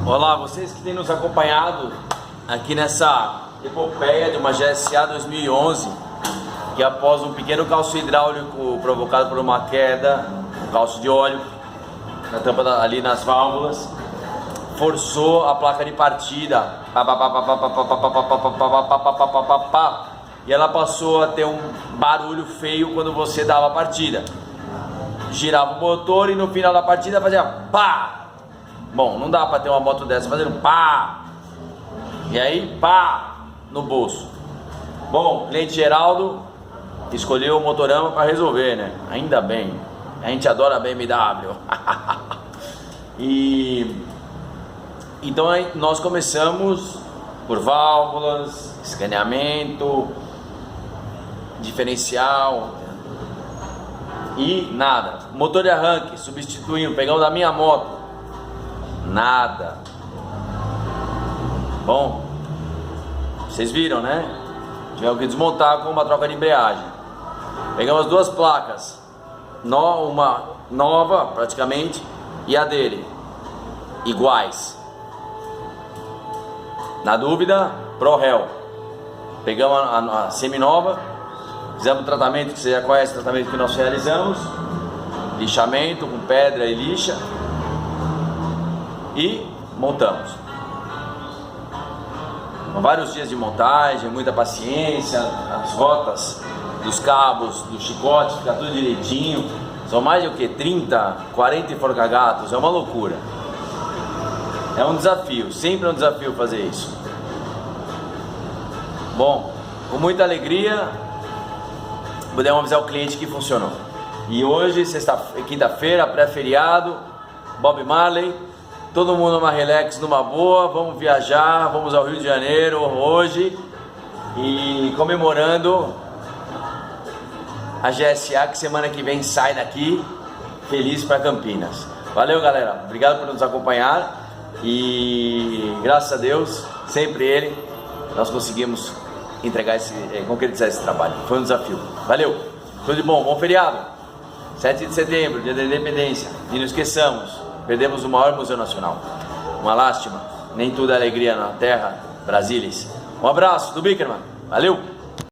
Olá, vocês que têm nos acompanhado aqui nessa epopeia de uma GSA 2011, que após um pequeno calço hidráulico provocado por uma queda, um calço de óleo na tampa ali nas válvulas, forçou a placa de partida e ela passou a ter um barulho feio quando você dava a partida. Girava o motor e no final da partida fazia pá. Bom, não dá para ter uma moto dessa fazendo pá e aí pá no bolso. Bom, o cliente Geraldo escolheu o Motorama para resolver, né? Ainda bem, a gente adora a BMW. Então nós começamos por válvulas, escaneamento, diferencial e nada. Motor de arranque, substituindo, pegamos da minha moto, nada. Bom, vocês viram, né? Tivemos que desmontar com uma troca de embreagem. Pegamos duas placas, uma nova praticamente e a dele, iguais. Na dúvida, ProRel. Pegamos a semi-nova, fizemos o tratamento que você já conhece, o tratamento que nós realizamos, lixamento com pedra e lixa, e montamos. Vários dias de montagem, muita paciência, as rotas dos cabos, do chicote, fica tudo direitinho. São mais de 30, 40 enforca-gatos, é uma loucura. É um desafio, sempre é um desafio fazer isso. Bom, com muita alegria, podemos avisar o cliente que funcionou. E hoje, quinta-feira, pré-feriado, Bob Marley, todo mundo numa relax, numa boa, vamos viajar, vamos ao Rio de Janeiro hoje e comemorando a GSA que semana que vem sai daqui feliz para Campinas. Valeu, galera, obrigado por nos acompanhar e graças a Deus, sempre ele, nós conseguimos concretizar esse trabalho. Foi um desafio. Valeu, tudo de bom, bom feriado, 7 de setembro, dia da independência, e não esqueçamos, perdemos o maior museu nacional. Uma lástima, nem tudo é alegria na terra, Brasília. Um abraço do Bickerman, valeu!